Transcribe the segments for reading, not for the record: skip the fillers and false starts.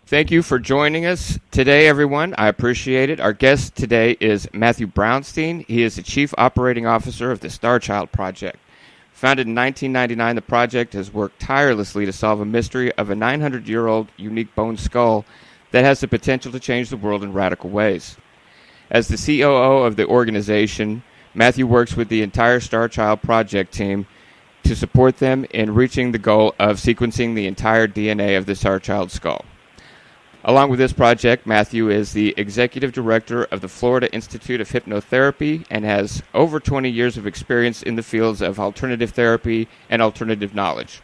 Thank you for joining us today, everyone. I appreciate it. Our guest today is Matthew Brownstein. He is the Chief Operating Officer of the Starchild Project. Founded in 1999, the project has worked tirelessly to solve a mystery of a 900-year-old unique bone skull that has the potential to change the world in radical ways. As the COO of the organization, Matthew works with the entire Starchild Project team to support them in reaching the goal of sequencing the entire DNA of the Starchild skull. Along with this project, Matthew is the Executive Director of the Florida Institute of Hypnotherapy and has over 20 years of experience in the fields of alternative therapy and alternative knowledge.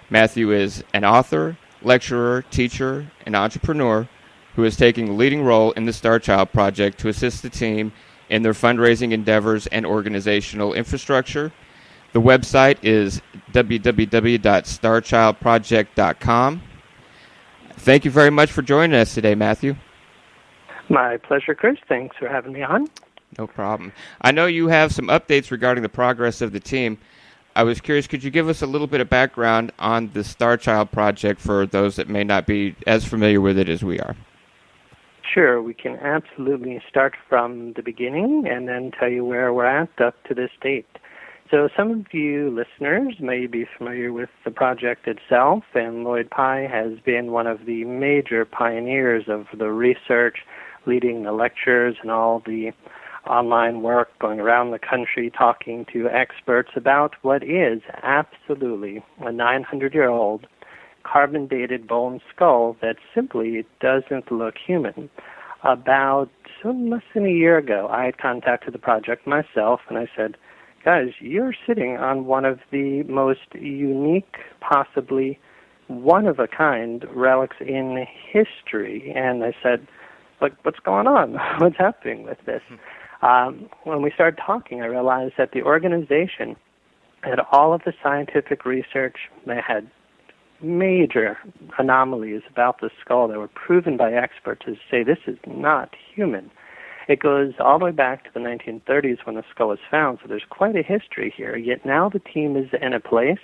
Matthew is an author, lecturer, teacher, and entrepreneur who is taking a leading role in the Starchild Project to assist the team in their fundraising endeavors and organizational infrastructure. The website is www.starchildproject.com. Thank you very much for joining us today, Matthew. My pleasure, Chris. Thanks for having me on. No problem. I know you have some updates regarding the progress of the team. I was curious, could you give us a little bit of background on the Starchild Project for those that may not be as familiar with it as we are? Sure. We can absolutely start from the beginning and then tell you where we're at up to this date. So some of you listeners may be familiar with the project itself, and Lloyd Pye has been one of the major pioneers of the research, leading the lectures and all the online work, going around the country talking to experts about what is absolutely a 900-year-old carbon-dated bone skull that simply doesn't look human. About less than a year ago, I had contacted the project myself, and I said, guys, you're sitting on one of the most unique, possibly one-of-a-kind relics in history. And I said, what's going on? What's happening with this? When we started talking, I realized that the organization had all of the scientific research. They had major anomalies about the skull that were proven by experts to say this is not human. It goes all the way back to the 1930s when the skull was found, so there's quite a history here. Yet now the team is in a place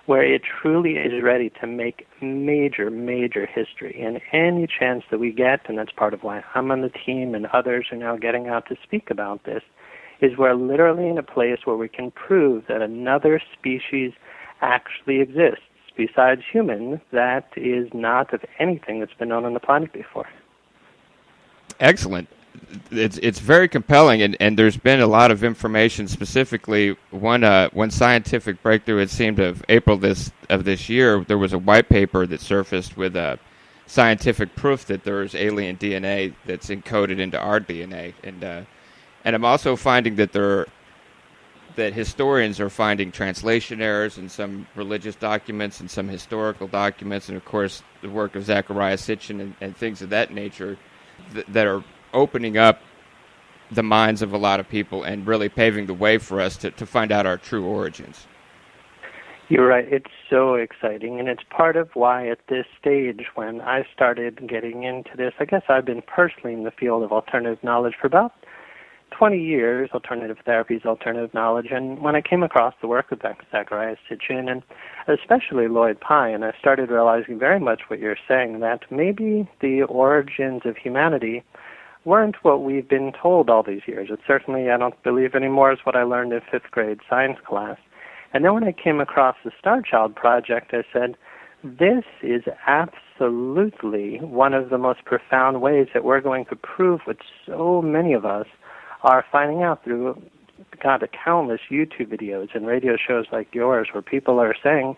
where it truly is ready to make major, major history. And any chance that we get, and that's part of why I'm on the team and others are now getting out to speak about this, is we're literally in a place where we can prove that another species actually exists besides human that is not of anything that's been known on the planet before. Excellent. It's very compelling, and there's been a lot of information. Specifically, one scientific breakthrough, it seemed, of April of this year, there was a white paper that surfaced with scientific proof that there's alien DNA that's encoded into our DNA, and I'm also finding that that historians are finding translation errors in some religious documents and some historical documents, and of course the work of Zecharia Sitchin and things of that nature that are opening up the minds of a lot of people and really paving the way for us to find out our true origins. You're right. It's so exciting, and it's part of why at this stage when I started getting into this, I guess I've been personally in the field of alternative knowledge for about 20 years, alternative therapies, alternative knowledge, and when I came across the work of Zecharia Sitchin and especially Lloyd Pye, and I started realizing very much what you're saying, that maybe the origins of humanity weren't what we've been told all these years. It certainly, I don't believe anymore, is what I learned in 5th grade science class. And then when I came across the Starchild Project, I said, this is absolutely one of the most profound ways that we're going to prove what so many of us are finding out through, the countless YouTube videos and radio shows like yours where people are saying,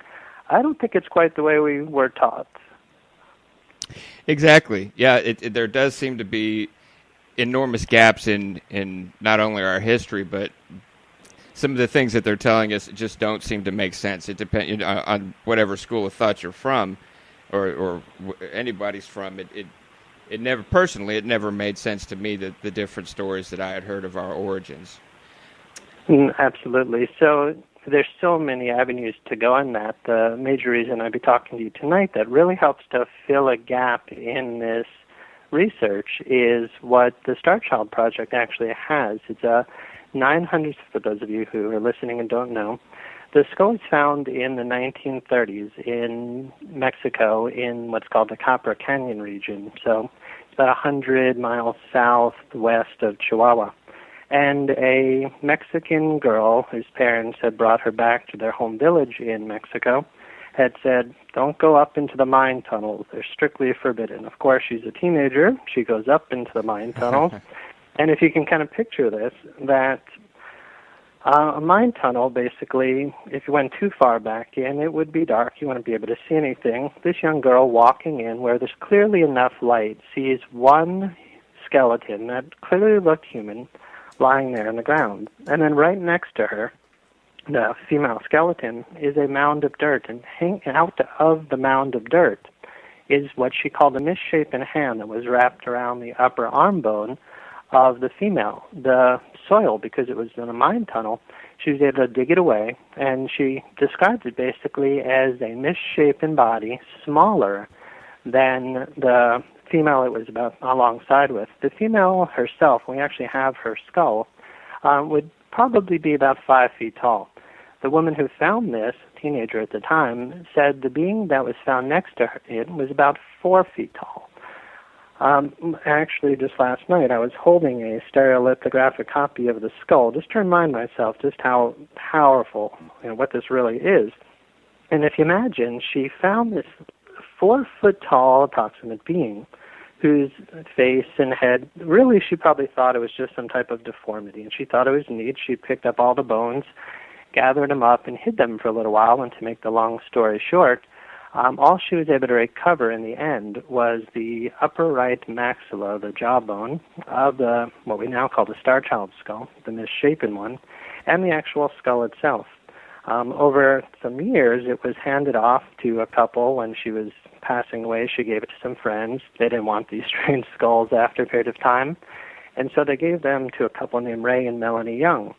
I don't think it's quite the way we were taught. Exactly. Yeah, there does seem to be enormous gaps in not only our history, but some of the things that they're telling us just don't seem to make sense. It depends on whatever school of thought you're from, or anybody's from. It never made sense to me that the different stories that I had heard of our origins. Absolutely. So there's so many avenues to go on that. The major reason I'd be talking to you tonight that really helps to fill a gap in this research is what the Starchild Project actually has. It's a 900, for those of you who are listening and don't know, The skull was found in the 1930s in Mexico in what's called the Copper Canyon region. So it's about 100 miles southwest of Chihuahua. And a Mexican girl whose parents had brought her back to their home village in Mexico had said, don't go up into the mine tunnels. They're strictly forbidden. Of course, she's a teenager. She goes up into the mine tunnels. And if you can kind of picture this, that a mine tunnel, basically, if you went too far back in, it would be dark. You wouldn't be able to see anything. This young girl walking in where there's clearly enough light sees one skeleton that clearly looked human lying there on the ground. And then right next to her, the female skeleton, is a mound of dirt. And hanging out of the mound of dirt is what she called a misshapen hand that was wrapped around the upper arm bone of the female. The soil, because it was in a mine tunnel, she was able to dig it away, and she described it basically as a misshapen body, smaller than the female it was about alongside with. The female herself, we actually have her skull, would probably be about 5 feet tall. The woman who found this, teenager at the time, said the being that was found next to her, it was about 4 feet tall. Actually, just last night, I was holding a stereolithographic copy of the skull just to remind myself just how powerful, what this really is. And if you imagine, she found this 4 foot tall approximate being whose face and head, really she probably thought it was just some type of deformity, and she thought it was neat. She picked up all the bones, gathered them up, and hid them for a little while, and to make the long story short, all she was able to recover in the end was the upper right maxilla, the jawbone, of the what we now call the Starchild skull, the misshapen one, and the actual skull itself. Over some years, it was handed off to a couple when she was passing away. She gave it to some friends. They didn't want these strange skulls after a period of time, and so they gave them to a couple named Ray and Melanie Young.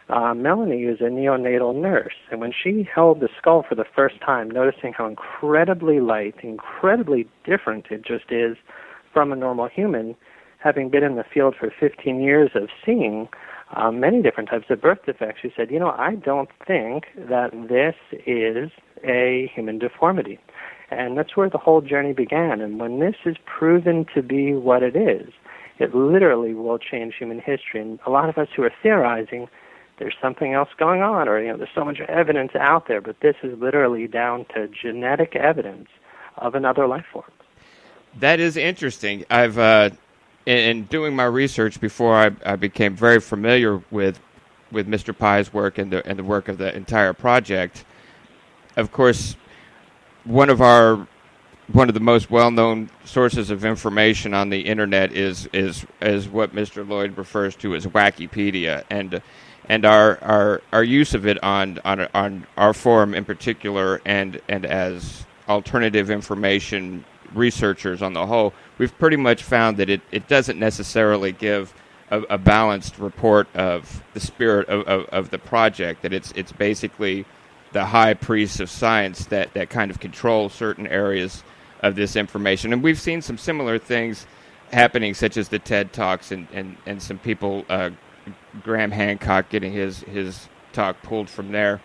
Melanie is a neonatal nurse, and when she held the skull for the first time, noticing how incredibly light, incredibly different it just is from a normal human, having been in the field for 15 years of seeing many different types of birth defects, she said, I don't think that this is a human deformity. And that's where the whole journey began. And when this is proven to be what it is, it literally will change human history. And a lot of us who are theorizing, there's something else going on, or there's so much evidence out there, but this is literally down to genetic evidence of another life form. That is interesting. I've in doing my research before I became very familiar with Mr. Pye's work and the work of the entire project. Of course, one of the most well-known sources of information on the internet is what Mr. Lloyd refers to as Wikipedia, and our use of it on our forum in particular, and as alternative information researchers on the whole, we've pretty much found that it doesn't necessarily give a balanced report of the spirit of the project, that it's basically the high priests of science that kind of control certain areas of this information. And we've seen some similar things happening, such as the TED Talks and some people, Graham Hancock getting his talk pulled from there,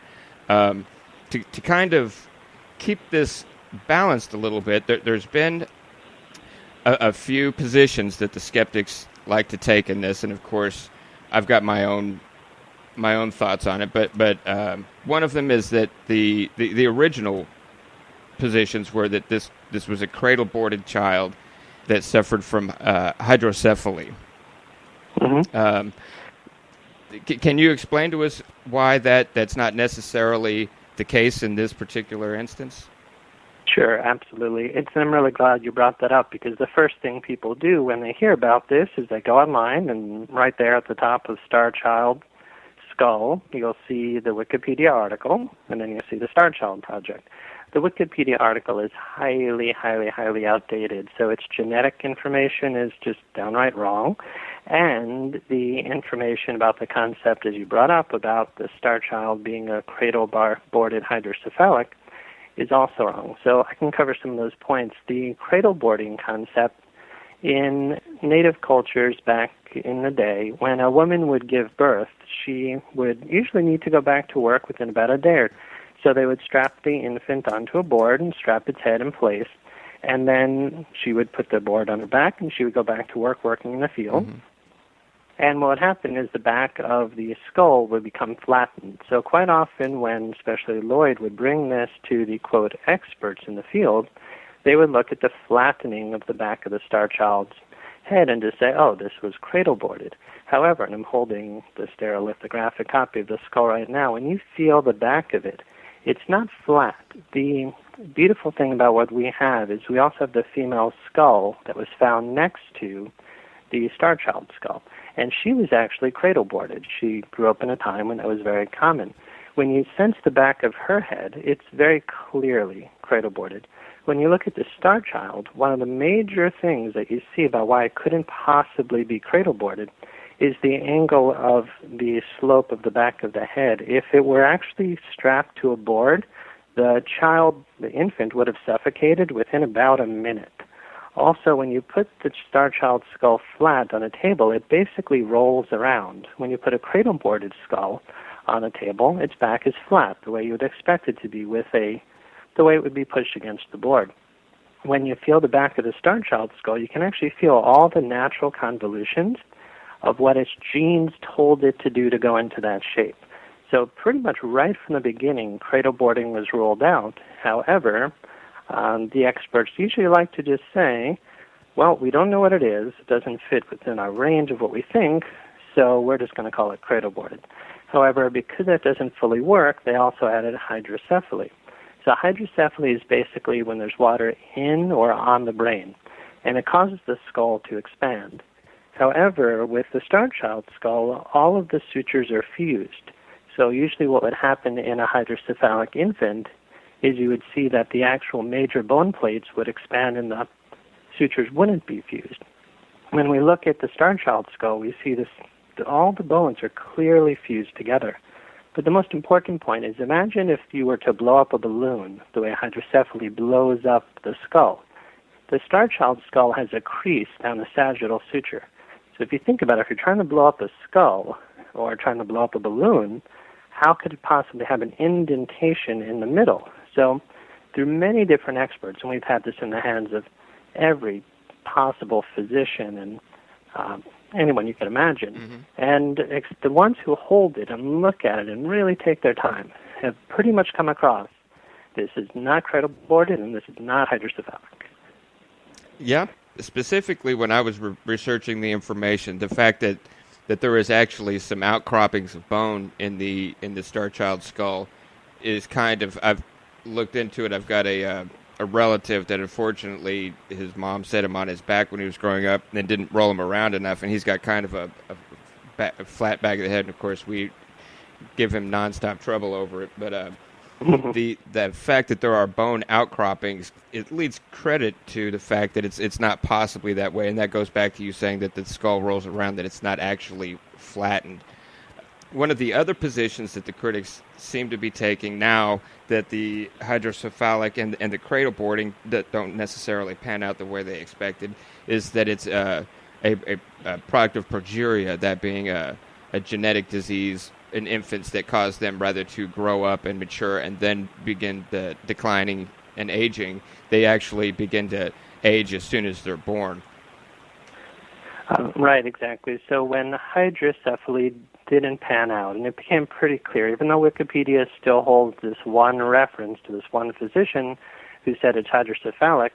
to kind of keep this balanced a little bit. There's been a few positions that the skeptics like to take in this, and of course I've got my own thoughts on it, but one of them is that the original positions were that this was a cradle-boarded child that suffered from hydrocephaly. Mm-hmm. Can you explain to us why that's not necessarily the case in this particular instance? Sure, absolutely. I'm really glad you brought that up, because the first thing people do when they hear about this is they go online, and right there at the top of Starchild skull, you'll see the Wikipedia article, and then you'll see the Starchild Project. The Wikipedia article is highly, highly, highly outdated, so its genetic information is just downright wrong, and the information about the concept, as you brought up, about the Starchild being a cradle-boarded hydrocephalic is also wrong. So I can cover some of those points. The cradle boarding concept In native cultures back in the day, when a woman would give birth, she would usually need to go back to work within about a day. So they would strap the infant onto a board and strap its head in place, and then she would put the board on her back and she would go back to work working in the field. Mm-hmm. And what would happen is the back of the skull would become flattened. So quite often when especially Lloyd would bring this to the, quote, experts in the field, they would look at the flattening of the back of the Starchild's head and just say, oh, this was cradle-boarded. However, and I'm holding the stereolithographic copy of the skull right now, when you feel the back of it, it's not flat. The beautiful thing about what we have is we also have the female skull that was found next to the Starchild skull. And she was actually cradle-boarded. She grew up in a time when that was very common. When you sense the back of her head, it's very clearly cradle-boarded. When you look at the Starchild, one of the major things that you see about why it couldn't possibly be cradle-boarded is the angle of the slope of the back of the head. If it were actually strapped to a board, the infant, would have suffocated within about a minute. Also, when you put the Starchild skull flat on a table, it basically rolls around. When you put a cradle-boarded skull on a table, its back is flat, the way you would expect it to be the way it would be pushed against the board. When you feel the back of the Starchild skull, you can actually feel all the natural convolutions of what its genes told it to do to go into that shape. So pretty much right from the beginning, cradle boarding was ruled out. However, the experts usually like to just say, well, we don't know what it is. It doesn't fit within our range of what we think, so we're just going to call it cradle boarded. However, because that doesn't fully work, they also added hydrocephaly. So hydrocephaly is basically when there's water in or on the brain, and it causes the skull to expand. However, with the Starchild skull, all of the sutures are fused. So usually what would happen in a hydrocephalic infant is you would see that the actual major bone plates would expand and the sutures wouldn't be fused. When we look at the Starchild skull, we see all the bones are clearly fused together. But the most important point is, imagine if you were to blow up a balloon the way hydrocephaly blows up the skull. The Starchild skull has a crease down the sagittal suture. So if you think about it, if you're trying to blow up a skull or trying to blow up a balloon, how could it possibly have an indentation in the middle? So through many different experts, and we've had this in the hands of every possible physician and anyone you can imagine. Mm-hmm. And the ones who hold it and look at it and really take their time have pretty much come across this is not cradle-boarded and this is not hydrocephalic. Yeah, specifically when I was researching the information, the fact that there is actually some outcroppings of bone in the Starchild skull is kind of, I've looked into it. I've got a relative that unfortunately his mom set him on his back when he was growing up and didn't roll him around enough, and he's got kind of a flat back of the head, and of course we give him nonstop trouble over it. But the fact that there are bone outcroppings, it leads credit to the fact that it's not possibly that way, and that goes back to you saying that the skull rolls around, that it's not actually flattened. One of the other positions that the critics seem to be taking now that the hydrocephalic and the cradle boarding that don't necessarily pan out the way they expected is that it's a product of progeria, that being a genetic disease in infants that cause them rather to grow up and mature and then begin the declining and aging. They actually begin to age as soon as they're born. Right, exactly. So when hydrocephaly didn't pan out, and it became pretty clear, even though Wikipedia still holds this one reference to this one physician who said it's hydrocephalic,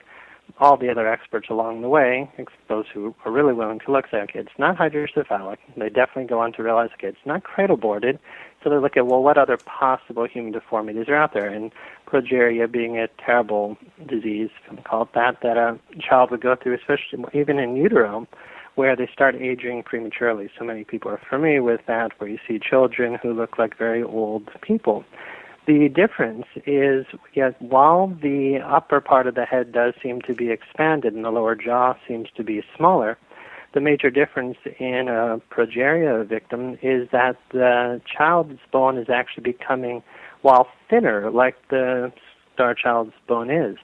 all the other experts along the way, those who are really willing to look, say, okay, it's not hydrocephalic. They definitely go on to realize, okay, it's not cradle-boarded. So they look at, well, what other possible human deformities are out there? And progeria being a terrible disease, if you can call it that a child would go through, especially even in utero, where they start aging prematurely. So many people are familiar with that, where you see children who look like very old people. The difference is, while the upper part of the head does seem to be expanded and the lower jaw seems to be smaller, the major difference in a progeria victim is that the child's bone is actually becoming, while thinner, like the Starchild's bone is,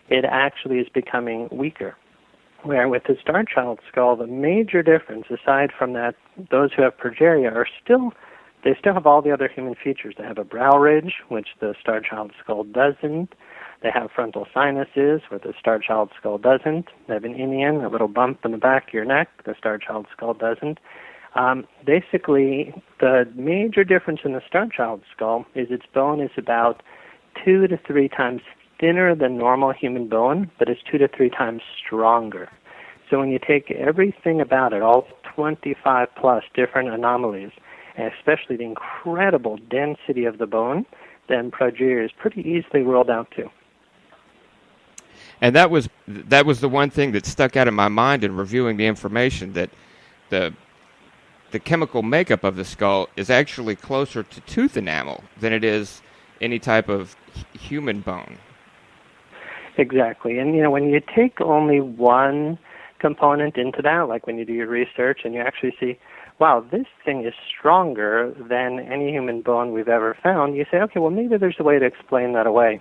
it actually is becoming weaker. Where with the Starchild skull, the major difference, aside from that, those who have progeria they still have all the other human features. They have a brow ridge, which the Starchild skull doesn't. They have frontal sinuses, where the Starchild skull doesn't. They have an inion, a little bump in the back of your neck. The Starchild skull doesn't. Basically, the major difference in the Starchild skull is its bone is about 2 to 3 times thinner than normal human bone, but it's 2 to 3 times stronger. So when you take everything about it, all 25 plus different anomalies, and especially the incredible density of the bone, then progeria is pretty easily ruled out too. And that was the one thing that stuck out in my mind in reviewing the information, that the chemical makeup of the skull is actually closer to tooth enamel than it is any type of human bone. Exactly. And, when you take only one component into that, like when you do your research and you actually see, wow, this thing is stronger than any human bone we've ever found, you say, okay, well, maybe there's a way to explain that away.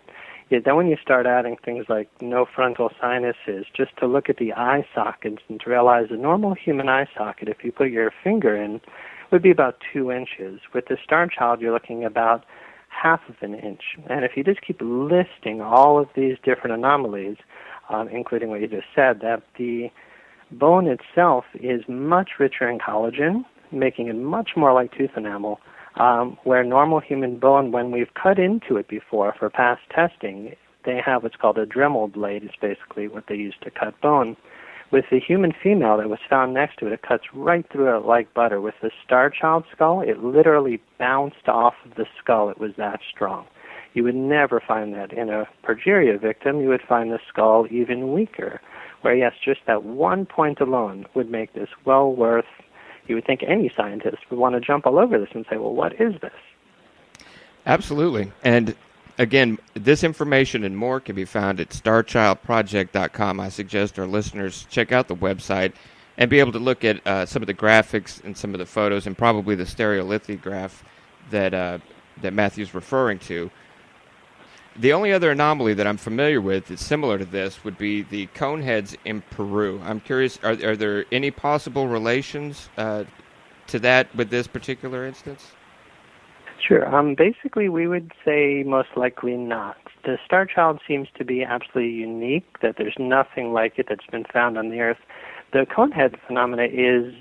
Yeah, then when you start adding things like no frontal sinuses, just to look at the eye sockets and to realize a normal human eye socket, if you put your finger in, would be about 2 inches. With the Starchild, you're looking about half of an inch. And if you just keep listing all of these different anomalies, including what you just said, that the bone itself is much richer in collagen, making it much more like tooth enamel, where normal human bone, when we've cut into it before for past testing, they have what's called a Dremel blade. It's basically what they use to cut bone. With the human female that was found next to it, it cuts right through it like butter. With the Starchild skull, it literally bounced off of the skull. It was that strong. You would never find that in a progeria victim. You would find the skull even weaker, where, yes, just that one point alone would make this well worth. You would think any scientist would want to jump all over this and say, well, what is this? Absolutely. And again, this information and more can be found at starchildproject.com. I suggest our listeners check out the website and be able to look at some of the graphics and some of the photos, and probably the stereolithograph that Matthew's referring to. The only other anomaly that I'm familiar with that's similar to this would be the coneheads in Peru. I'm curious, are there any possible relations to that with this particular instance? Sure. Basically, we would say most likely not. The Starchild seems to be absolutely unique, that there's nothing like it that's been found on the Earth. The conehead phenomena is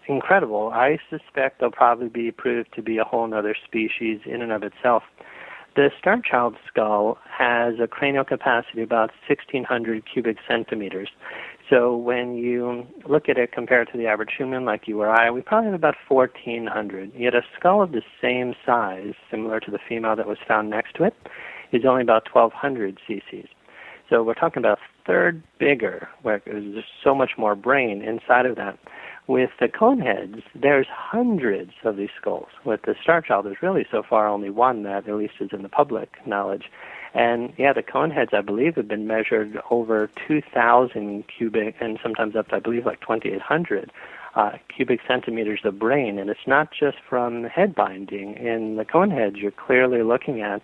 incredible. I suspect they'll probably be proved to be a whole other species in and of itself. The Starchild skull has a cranial capacity of about 1,600 cubic centimeters. So when you look at it compared to the average human like you or I, we probably have about 1,400. Yet a skull of the same size, similar to the female that was found next to it, is only about 1,200 cc's. So we're talking about a third bigger, where there's just so much more brain inside of that. With the coneheads, there's hundreds of these skulls. With the Starchild, there's really so far only one that at least is in the public knowledge. And yeah, the coneheads, I believe, have been measured over 2,000 cubic, and sometimes up to, I believe, like 2,800 cubic centimeters of brain. And it's not just from head binding. In the coneheads, you're clearly looking at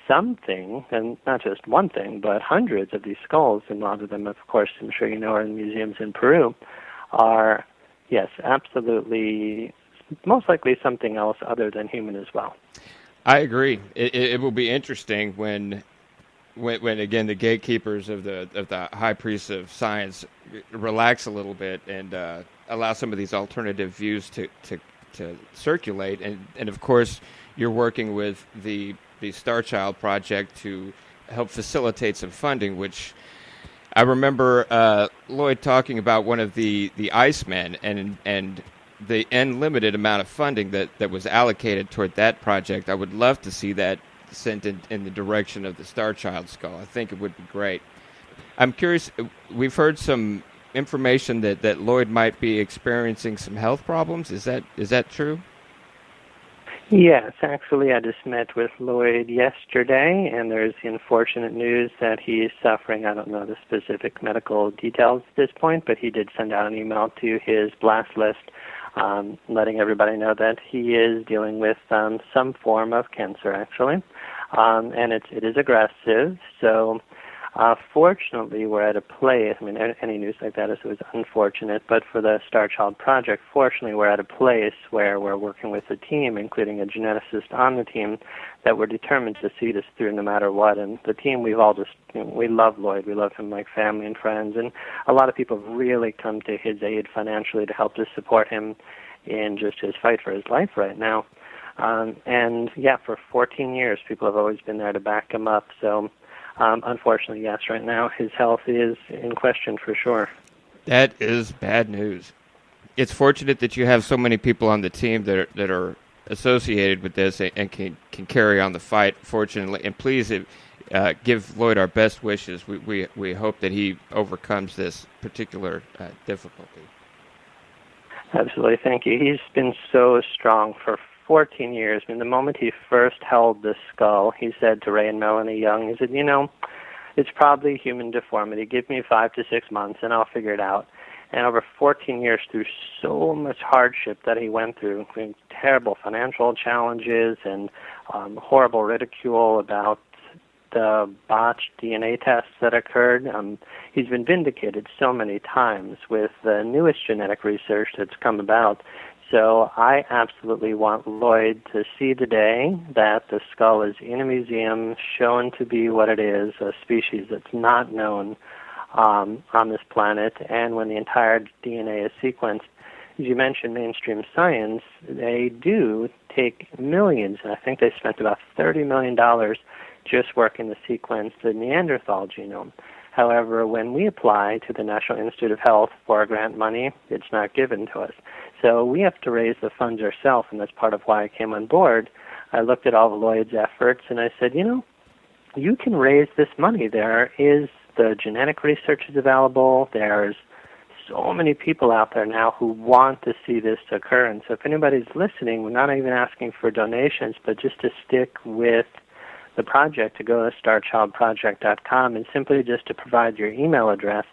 something, and not just one thing, but hundreds of these skulls. And a lot of them, of course, I'm sure you know, are in museums in Peru, are, yes, absolutely, most likely something else other than human as well. I agree. It will be interesting when again the gatekeepers of the high priests of science relax a little bit and allow some of these alternative views to circulate. And of course, you're working with the Starchild Project to help facilitate some funding, which I remember Lloyd talking about one of the Icemen and the unlimited amount of funding that was allocated toward that project. I would love to see that sent in the direction of the Starchild skull. I think it would be great. I'm curious, we've heard some information that Lloyd might be experiencing some health problems. Is that true? Yes, actually, I just met with Lloyd yesterday, and there's the unfortunate news that he's suffering. I don't know the specific medical details at this point, but he did send out an email to his blast list letting everybody know that he is dealing with some form of cancer, actually, and it is aggressive. So Fortunately, we're at a place, I mean, any news like that is always unfortunate, but for the Starchild Project, fortunately, we're at a place where we're working with a team, including a geneticist on the team, that we're determined to see this through no matter what. And the team, we've all just, we love Lloyd. We love him like family and friends. And a lot of people have really come to his aid financially to help to support him in just his fight for his life right now. And yeah, for 14 years, people have always been there to back him up. So unfortunately, yes, right now his health is in question for sure. That is bad news. It's fortunate that you have so many people on the team that are associated with this and can carry on the fight, fortunately. And please give Lloyd our best wishes. We hope that he overcomes this particular difficulty. Absolutely, thank you. He's been so strong for 14 years. I mean, the moment he first held the skull, he said to Ray and Melanie Young, he said, you know, it's probably human deformity. Give me 5 to 6 months and I'll figure it out. And over 14 years, through so much hardship that he went through, including terrible financial challenges and horrible ridicule about the botched DNA tests that occurred, he's been vindicated so many times with the newest genetic research that's come about. So I absolutely want Lloyd to see the day that the skull is in a museum, shown to be what it is, a species that's not known on this planet, and when the entire DNA is sequenced. As you mentioned, mainstream science, they do take millions, and I think they spent about $30 million just working to sequence the Neanderthal genome. However, when we apply to the National Institute of Health for grant money, it's not given to us. So we have to raise the funds ourselves, and that's part of why I came on board. I looked at all of Lloyd's efforts, and I said, you know, you can raise this money. The genetic research is available. There's so many people out there now who want to see this occur. And so if anybody's listening, we're not even asking for donations, but just to stick with the project, to go to starchildproject.com and simply just to provide your email address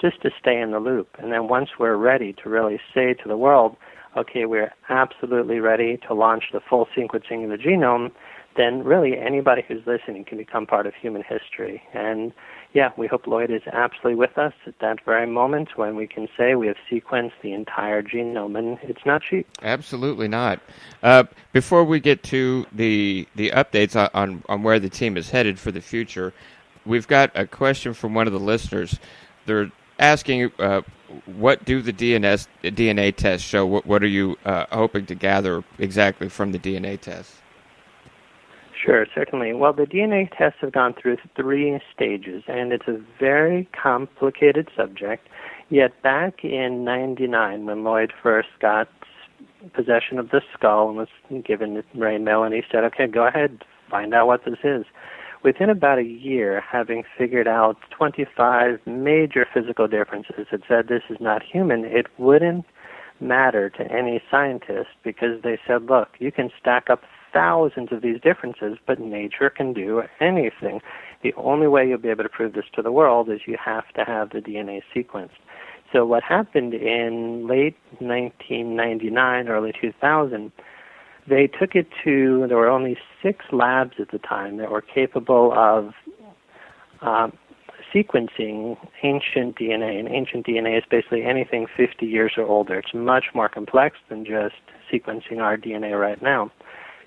just to stay in the loop. And then once we're ready to really say to the world, okay, we're absolutely ready to launch the full sequencing of the genome, then really anybody who's listening can become part of human history. And yeah, we hope Lloyd is absolutely with us at that very moment when we can say we have sequenced the entire genome, and it's not cheap. Absolutely not. Before we get to the updates on where the team is headed for the future, we've got a question from one of the listeners. They're asking, what do the DNA tests show? What are you hoping to gather exactly from the DNA tests? Sure, certainly. Well, the DNA tests have gone through 3 stages, and it's a very complicated subject. Yet back in '99, when Lloyd first got possession of the skull and was given to Ray and Melanie, he said, okay, go ahead, find out what this is. Within about a year, having figured out 25 major physical differences, it said this is not human, it wouldn't matter to any scientist because they said, look, you can stack up thousands of these differences, but nature can do anything. The only way you'll be able to prove this to the world is you have to have the DNA sequenced. So what happened in late 1999, early 2000, they took it to, there were only 6 labs at the time that were capable of sequencing ancient DNA. And ancient DNA is basically anything 50 years or older. It's much more complex than just sequencing our DNA right now.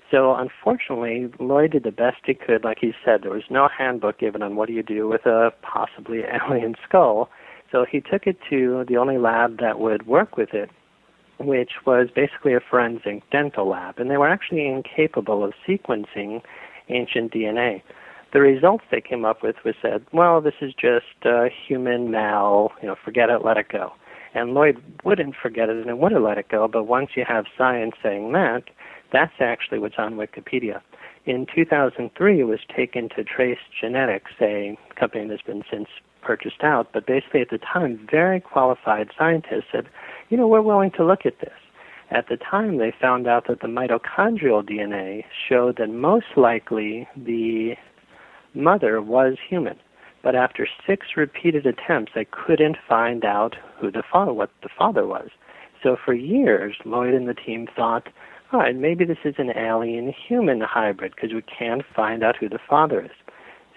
So unfortunately, Lloyd did the best he could. Like he said, there was no handbook given on what do you do with a possibly alien skull. So he took it to the only lab that would work with it, which was basically a forensic dental lab. And they were actually incapable of sequencing ancient DNA. The results they came up with was said, well, this is just human mal, forget it, let it go. And Lloyd wouldn't forget it and wouldn't let it go, but once you have science saying that, that's actually what's on Wikipedia. In 2003, it was taken to Trace Genetics, a company that's been since purchased out, but basically at the time, very qualified scientists said, we're willing to look at this. At the time, they found out that the mitochondrial DNA showed that most likely the mother was human. But after 6 repeated attempts, they couldn't find out what the father was. So for years, Lloyd and the team thought, all right, maybe this is an alien-human hybrid because we can't find out who the father is.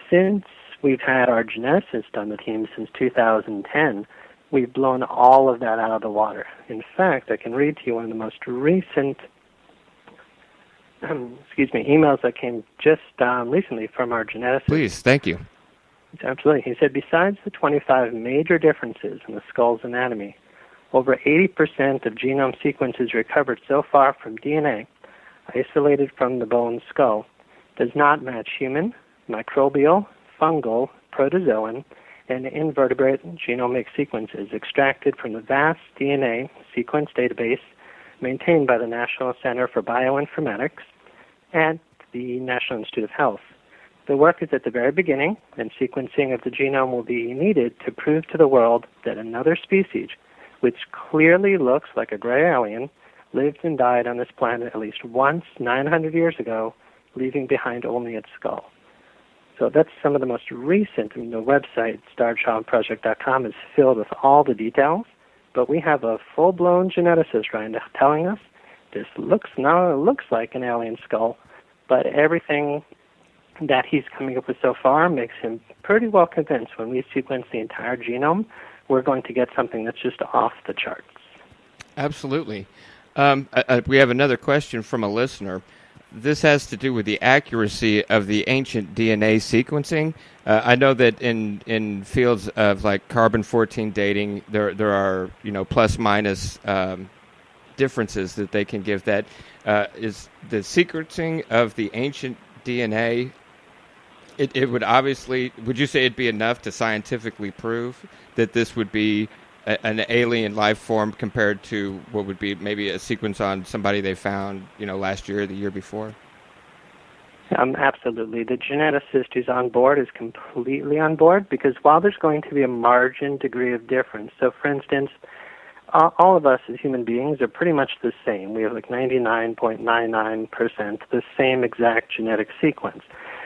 Since We've had our geneticists on the team since 2010. We've blown all of that out of the water. In fact, I can read to you one of the most recent emails that came just recently from our geneticist. Please, thank you. Absolutely. He said, besides the 25 major differences in the skull's anatomy, over 80% of genome sequences recovered so far from DNA, isolated from the bone skull, does not match human, microbial, fungal, protozoan, and invertebrate genomic sequences extracted from the vast DNA sequence database maintained by the National Center for Bioinformatics and the National Institute of Health. The work is at the very beginning, and sequencing of the genome will be needed to prove to the world that another species, which clearly looks like a gray alien, lived and died on this planet at least once 900 years ago, leaving behind only its skull. So that's some of the most recent. The website, starchildproject.com, is filled with all the details, but we have a full-blown geneticist right now telling us this looks like an alien skull, but everything that he's coming up with so far makes him pretty well convinced when we sequence the entire genome, we're going to get something that's just off the charts. Absolutely. We have another question from a listener. This has to do with the accuracy of the ancient DNA sequencing. I know that in fields of like carbon-14 dating, there are plus minus differences that they can give. That is the sequencing of the ancient DNA. It would obviously. Would you say it'd be enough to scientifically prove that this would be an alien life form compared to what would be maybe a sequence on somebody they found, last year or the year before? Absolutely. The geneticist who's on board is completely on board, because while there's going to be a margin degree of difference, so for instance, all of us as human beings are pretty much the same. We have like 99.99% the same exact genetic sequence.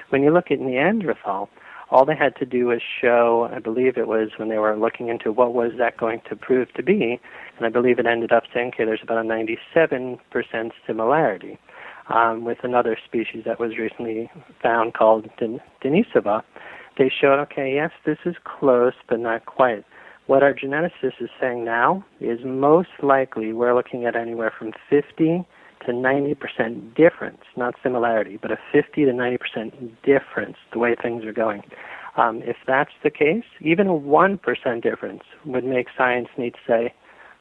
When you look at Neanderthal, all they had to do was show, I believe it was when they were looking into what was that going to prove to be, and I believe it ended up saying, okay, there's about a 97% similarity with another species that was recently found called Denisova. They showed, okay, yes, this is close, but not quite. What our geneticist is saying now is most likely we're looking at anywhere from 50 to 90% difference, not similarity, but a 50 to 90% difference the way things are going. If that's the case, even a 1% difference would make science need to say,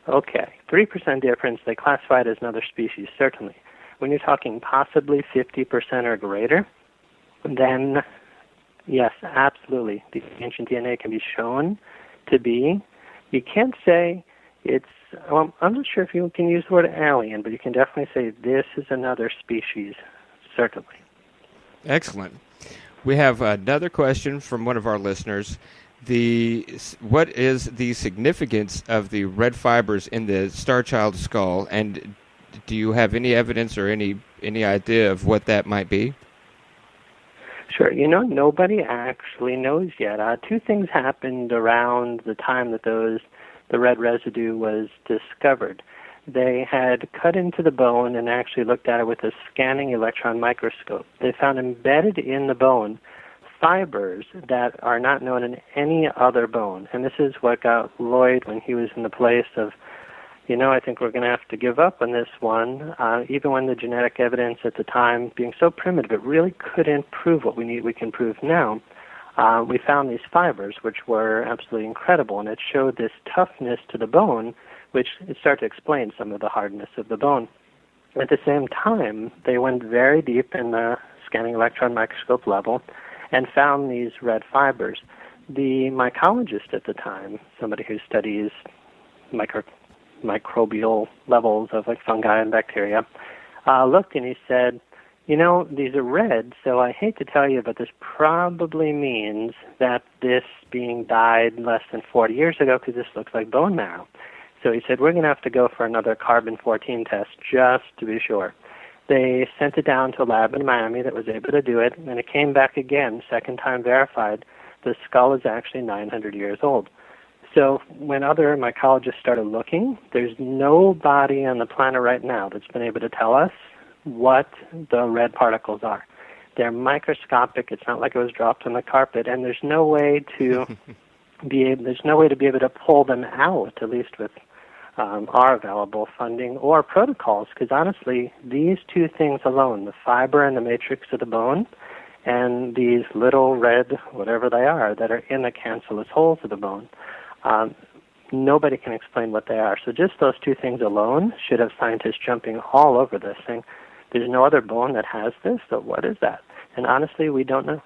okay, 3% difference, they classify it as another species, certainly. When you're talking possibly 50% or greater, then yes, absolutely, the ancient DNA can be shown to be. You can't say it's, well, I'm not sure if you can use the word alien, but you can definitely say this is another species, certainly. Excellent. We have another question from one of our listeners. What is the significance of the red fibers in the Starchild skull, and do you have any evidence or any idea of what that might be? Sure. Nobody actually knows yet. Two things happened around the time that the red residue was discovered. They had cut into the bone and actually looked at it with a scanning electron microscope. They found embedded in the bone fibers that are not known in any other bone. And this is what got Lloyd when he was in the place of, I think we're going to have to give up on this one, even when the genetic evidence at the time, being so primitive, it really couldn't prove what we can prove now. We found these fibers, which were absolutely incredible, and it showed this toughness to the bone, which it started to explain some of the hardness of the bone. At the same time, they went very deep in the scanning electron microscope level and found these red fibers. The mycologist at the time, somebody who studies microbial levels of like fungi and bacteria, looked and he said, these are red, so I hate to tell you, but this probably means that this being died less than 40 years ago because this looks like bone marrow. So he said, we're going to have to go for another carbon-14 test just to be sure. They sent it down to a lab in Miami that was able to do it, and it came back again, second time verified. The skull is actually 900 years old. So when other mycologists started looking, there's nobody on the planet right now that's been able to tell us what the red particles are. They're microscopic. It's not like it was dropped on the carpet, and there's no way to be able to pull them out, at least with our available funding or protocols, because honestly, these two things alone, the fiber and the matrix of the bone, and these little red, whatever they are, that are in the cancellous holes of the bone, nobody can explain what they are. So just those two things alone should have scientists jumping all over this, saying, there's no other bone that has this, so what is that? And honestly, we don't know.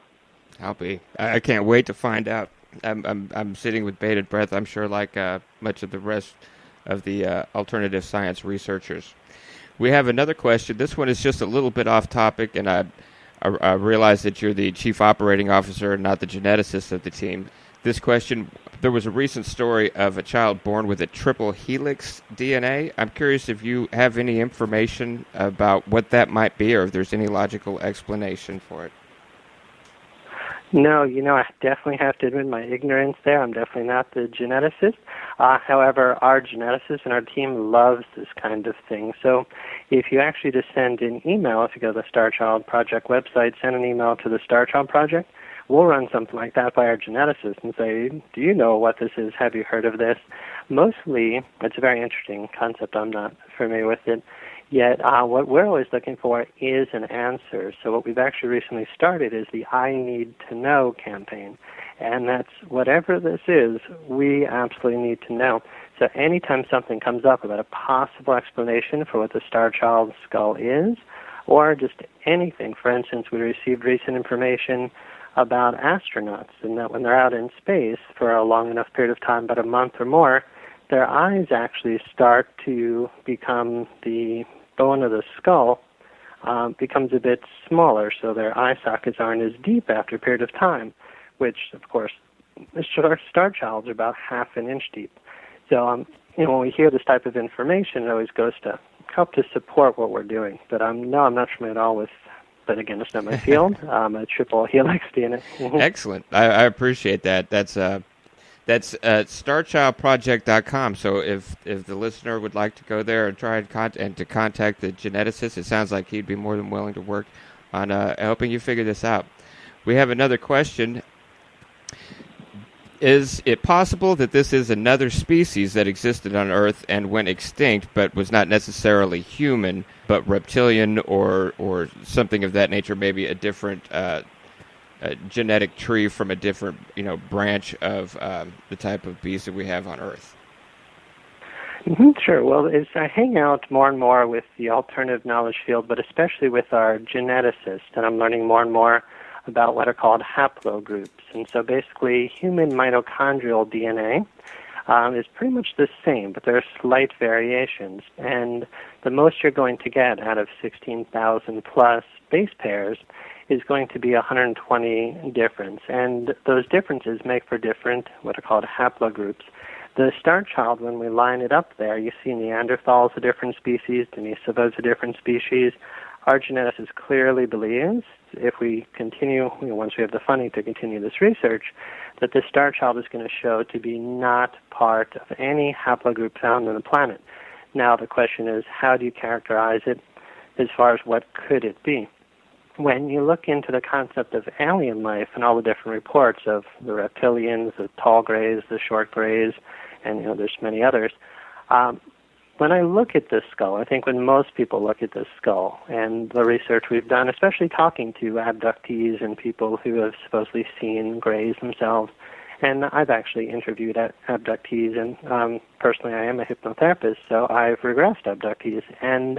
I can't wait to find out. I'm sitting with bated breath, I'm sure, like much of the rest of the alternative science researchers. We have another question. This one is just a little bit off topic, and I realize that you're the chief operating officer and not the geneticist of the team. This question, there was a recent story of a child born with a triple helix DNA. I'm curious if you have any information about what that might be, or if there's any logical explanation for it. No, I definitely have to admit my ignorance there. I'm definitely not the geneticist. However, our geneticist and our team loves this kind of thing. So if you actually just send an email, if you go to the Starchild Project website, send an email to the Starchild Project, we'll run something like that by our geneticist and say, do you know what this is? Have you heard of this? Mostly, it's a very interesting concept. I'm not familiar with it. Yet what we're always looking for is an answer. So what we've actually recently started is the I Need to Know campaign. And that's whatever this is, we absolutely need to know. So anytime something comes up about a possible explanation for what the Starchild skull is, or just anything, for instance, we received recent information about astronauts, and that when they're out in space for a long enough period of time, about a month or more, their eyes actually start to become, the bone of the skull becomes a bit smaller, so their eye sockets aren't as deep after a period of time, which, of course, the Starchilds are about half an inch deep. So, when we hear this type of information, it always goes to help to support what we're doing. But I'm not familiar at all with, but again, it's not my field, a triple helix DNA. Excellent. I appreciate that. That's starchildproject.com. So if the listener would like to go there and try and to contact the geneticist, it sounds like he'd be more than willing to work on helping you figure this out. We have another question. Is it possible that this is another species that existed on Earth and went extinct, but was not necessarily human, but reptilian or something of that nature, maybe a different genetic tree from a different branch of the type of beast that we have on Earth? Sure. Well, as I hang out more and more with the alternative knowledge field, but especially with our geneticists, and I'm learning more and more about what are called haplogroups. And so basically, human mitochondrial DNA is pretty much the same, but there are slight variations. And the most you're going to get out of 16,000 plus base pairs is going to be 120 difference. And those differences make for different, what are called haplogroups. The Starchild, when we line it up there, you see Neanderthals a different species, Denisovas a different species. Our geneticist clearly believes, if we continue, once we have the funding to continue this research, that the Starchild is going to show to be not part of any haplogroup found on the planet. Now the question is, how do you characterize it as far as what could it be? When you look into the concept of alien life and all the different reports of the reptilians, the tall grays, the short grays, and there's many others, when I look at this skull, I think when most people look at this skull and the research we've done, especially talking to abductees and people who have supposedly seen grays themselves, and I've actually interviewed abductees, and personally I am a hypnotherapist, so I've regressed abductees, and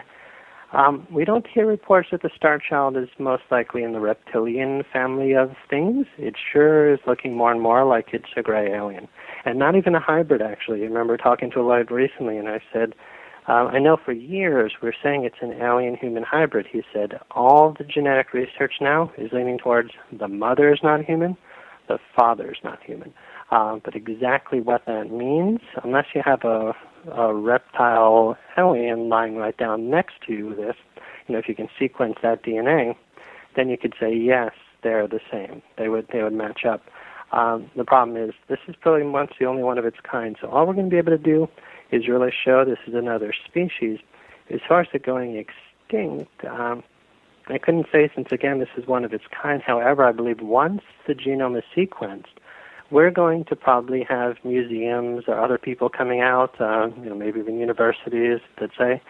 we don't hear reports that the Starchild is most likely in the reptilian family of things. It sure is looking more and more like it's a gray alien. And not even a hybrid, actually. I remember talking to Lloyd recently, and I said, I know for years we're saying it's an alien-human hybrid. He said, all the genetic research now is leaning towards the mother is not human, the father is not human. But exactly what that means, unless you have a reptile alien lying right down next to this, if you can sequence that DNA, then you could say, yes, they're the same. They would match up. The problem is this is probably once the only one of its kind. So all we're going to be able to do is really show this is another species. As far as it going extinct, I couldn't say, since again this is one of its kind. However, I believe once the genome is sequenced, we're going to probably have museums or other people coming out, maybe even universities that say,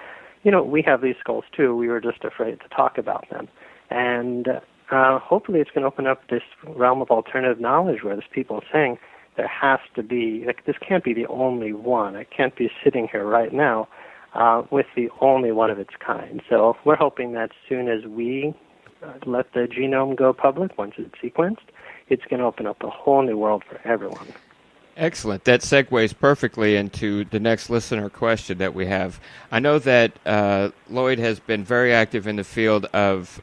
we have these skulls too. We were just afraid to talk about them. And hopefully it's going to open up this realm of alternative knowledge where there's people saying there has to be, this can't be the only one. I can't be sitting here right now with the only one of its kind. So we're hoping that soon as we let the genome go public, once it's sequenced, it's going to open up a whole new world for everyone. Excellent. That segues perfectly into the next listener question that we have. I know that Lloyd has been very active in the field of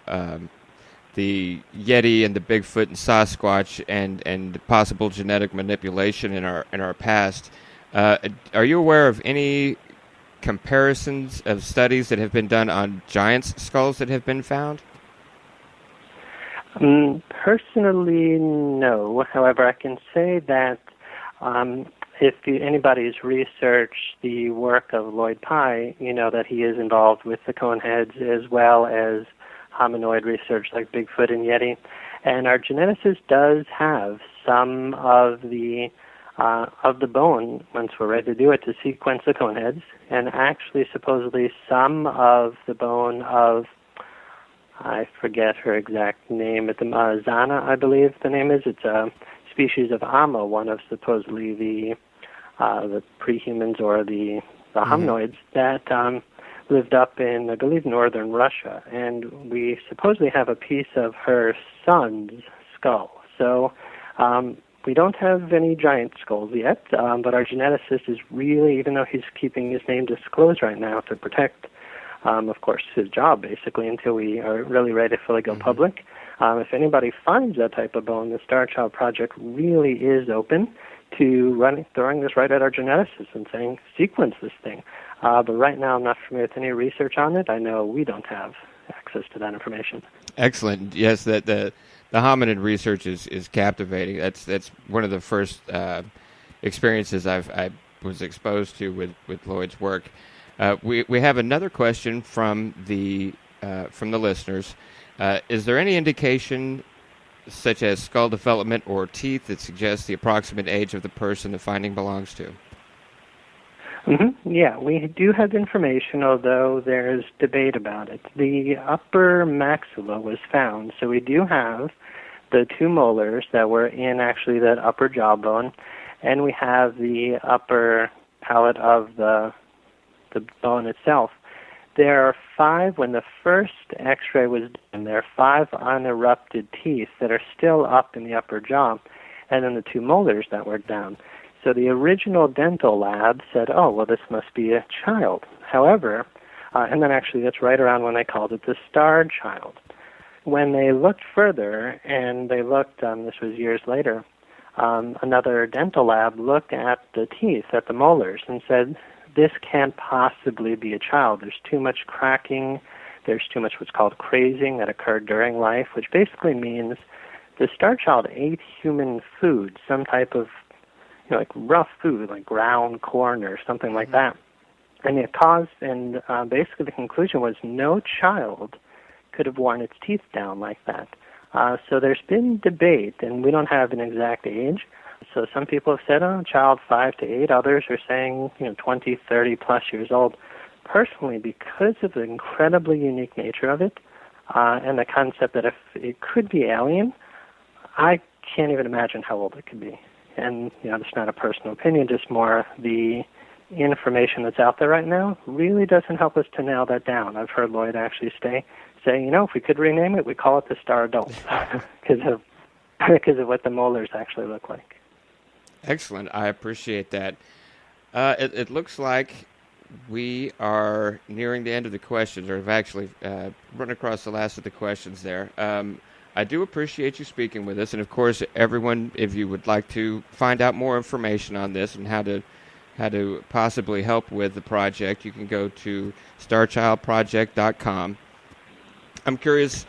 the Yeti and the Bigfoot and Sasquatch and possible genetic manipulation in our past. Are you aware of any comparisons of studies that have been done on giant skulls that have been found? Personally, no. However, I can say that if anybody's researched the work of Lloyd Pye, you know that he is involved with the Coneheads as well as hominoid research like Bigfoot and Yeti. And our geneticist does have some of the bone, once we're ready to do it, to sequence the Coneheads, and actually supposedly some of the bone of, I forget her exact name, it's Zana, I believe the name is. It's a species of Ama, one of supposedly the prehumans or the hominoids that lived up in, I believe, northern Russia. And we supposedly have a piece of her son's skull. So we don't have any giant skulls yet, but our geneticist is really, even though he's keeping his name disclosed right now to protect, of course, his job, basically, until we are really ready to fully go public. If anybody finds that type of bone, the Starchild Project really is open to throwing this right at our geneticists and saying, sequence this thing. But right now, I'm not familiar with any research on it. I know we don't have access to that information. Excellent. Yes, that the hominid research is captivating. That's one of the first experiences I was exposed to with Lloyd's work. We have another question from the listeners. Is there any indication, such as skull development or teeth, that suggests the approximate age of the person the finding belongs to? Yeah, we do have information, although there's debate about it. The upper maxilla was found, so we do have the two molars that were in actually that upper jawbone, and we have the upper palate of the bone itself. There are 5, when the first x-ray was done, there are 5 unerupted teeth that are still up in the upper jaw, and then the 2 molars that were down. So the original dental lab said, oh, well, this must be a child. However, and then actually that's right around when they called it the Starchild. When they looked further, and they looked, this was years later, another dental lab looked at the teeth, at the molars, and said, this can't possibly be a child. There's too much cracking. There's too much what's called crazing that occurred during life, which basically means the Starchild ate human food, some type of like rough food, like ground corn or something like that. And it caused, and basically the conclusion was no child could have worn its teeth down like that. So there's been debate, and we don't have an exact age. So some people have said, child 5 to 8. Others are saying, 20, 30 plus years old. Personally, because of the incredibly unique nature of it, and the concept that if it could be alien, I can't even imagine how old it could be. And, it's not a personal opinion, just more the information that's out there right now really doesn't help us to nail that down. I've heard Lloyd actually say, if we could rename it, we'd call it the Star Adult because of what the molars actually look like. Excellent. I appreciate that. It looks like we are nearing the end of the questions, or have actually run across the last of the questions there. I do appreciate you speaking with us, and of course, everyone, if you would like to find out more information on this and how to possibly help with the project, you can go to starchildproject.com. I'm curious,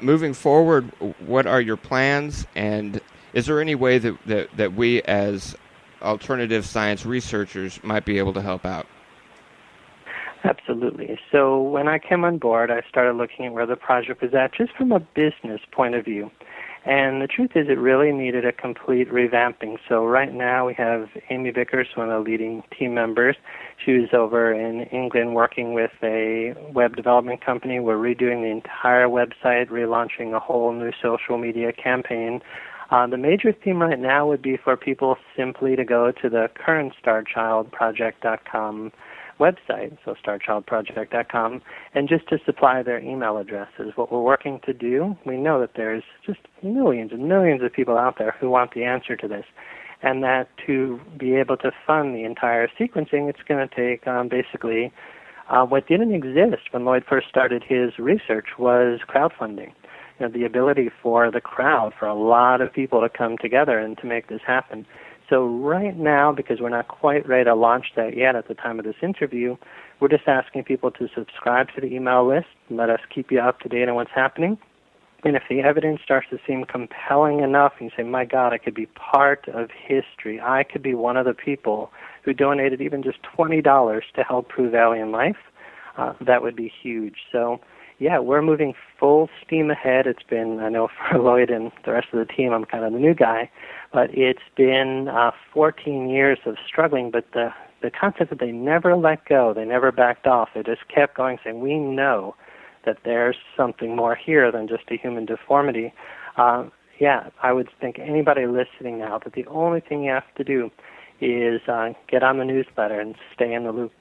moving forward, what are your plans, and is there any way that we as alternative science researchers might be able to help out? Absolutely. So when I came on board, I started looking at where the project was at just from a business point of view. And the truth is it really needed a complete revamping. So right now we have Amy Vickers, one of the leading team members. She was over in England working with a web development company. We're redoing the entire website, relaunching a whole new social media campaign. The major theme right now would be for people simply to go to the current starchildproject.com website, so starchildproject.com, and just to supply their email addresses. What we're working to do, we know that there's just millions and millions of people out there who want the answer to this, and that to be able to fund the entire sequencing, it's going to take basically what didn't exist when Lloyd first started his research was crowdfunding. The ability for the crowd, for a lot of people to come together and to make this happen. So right now, because we're not quite ready to launch that yet at the time of this interview, we're just asking people to subscribe to the email list and let us keep you up to date on what's happening. And if the evidence starts to seem compelling enough and you say, my God, I could be part of history, I could be one of the people who donated even just $20 to help prove alien life, that would be huge. So yeah, we're moving full steam ahead. It's been, I know for Lloyd and the rest of the team, I'm kind of the new guy, but it's been 14 years of struggling, but the concept that they never let go, they never backed off, they just kept going, saying, we know that there's something more here than just a human deformity. Yeah, I would think anybody listening now that the only thing you have to do is get on the newsletter and stay in the loop.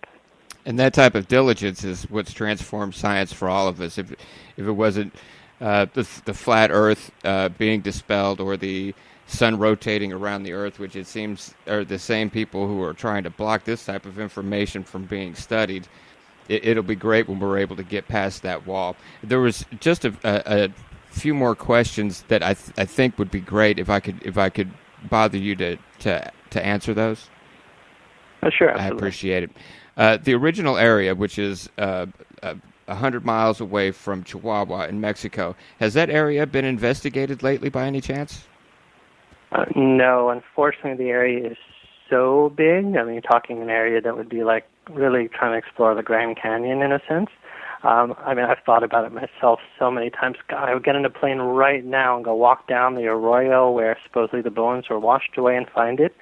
And that type of diligence is what's transformed science for all of us. If it wasn't the flat Earth being dispelled or the sun rotating around the Earth, which it seems are the same people who are trying to block this type of information from being studied, it'll be great when we're able to get past that wall. There was just a few more questions that I think would be great if I could bother you to answer those. Oh, sure, absolutely. I appreciate it. The original area, which is 100 miles away from Chihuahua in Mexico, has that area been investigated lately by any chance? No, unfortunately the area is so big. I mean, you're talking an area that would be like really trying to explore the Grand Canyon in a sense. I mean, I've thought about it myself so many times. God, I would get in a plane right now and go walk down the arroyo where supposedly the bones were washed away and find it.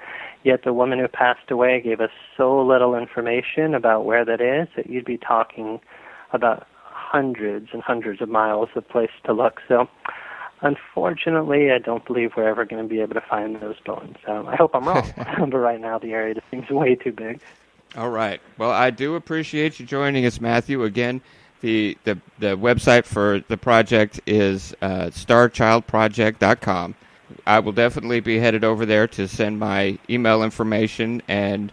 Yet the woman who passed away gave us so little information about where that is that you'd be talking about hundreds and hundreds of miles of place to look. So unfortunately, I don't believe we're ever going to be able to find those bones. I hope I'm wrong, but right now the area just seems way too big. All right. Well, I do appreciate you joining us, Matthew. Again, the website for the project is starchildproject.com. I will definitely be headed over there to send my email information and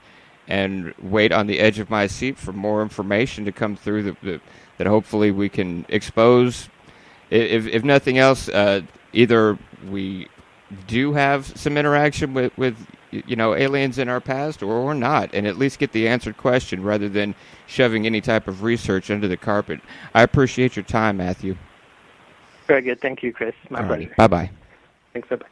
wait on the edge of my seat for more information to come through that hopefully we can expose. If nothing else, either we do have some interaction with aliens in our past or not, and at least get the answered question rather than shoving any type of research under the carpet. I appreciate your time, Matthew. Very good. Thank you, Chris. My pleasure. Bye-bye. Thanks. Bye-bye.